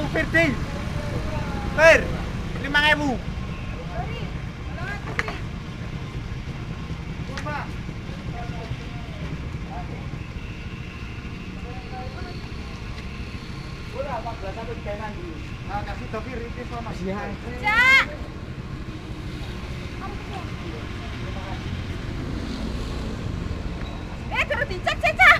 Firdi. Fir, 5.000. Kasih topi ritis sama dia. Cak. Kudu dicek, Cak.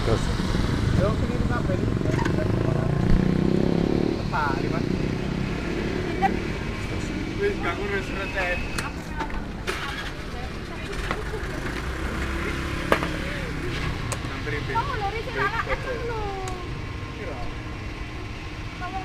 Terus Yo keliru kabeh iki. Tepak, Mas. Wis gak ngurus receh. Hampir Kamu lari sing anak aku lho. Kira. Kamu